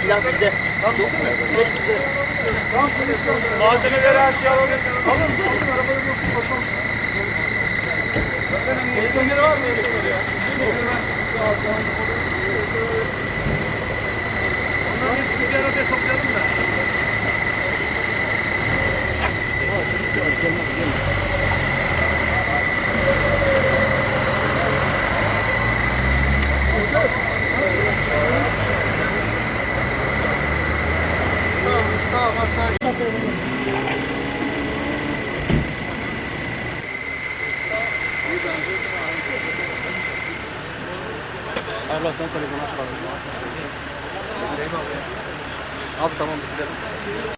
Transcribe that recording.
Silah bizde. Tamam mı? Geç bizde. Tamam. Malzemeleri her şeyi alalım. Alın arabada yoksun koşalım. Malzemeleri var mı yedekleri ya? Onların hepsini bir arabaya toplayalım da. Tamam, masaj. Allah sen telefonu aç. Abi tamam biz gidelim.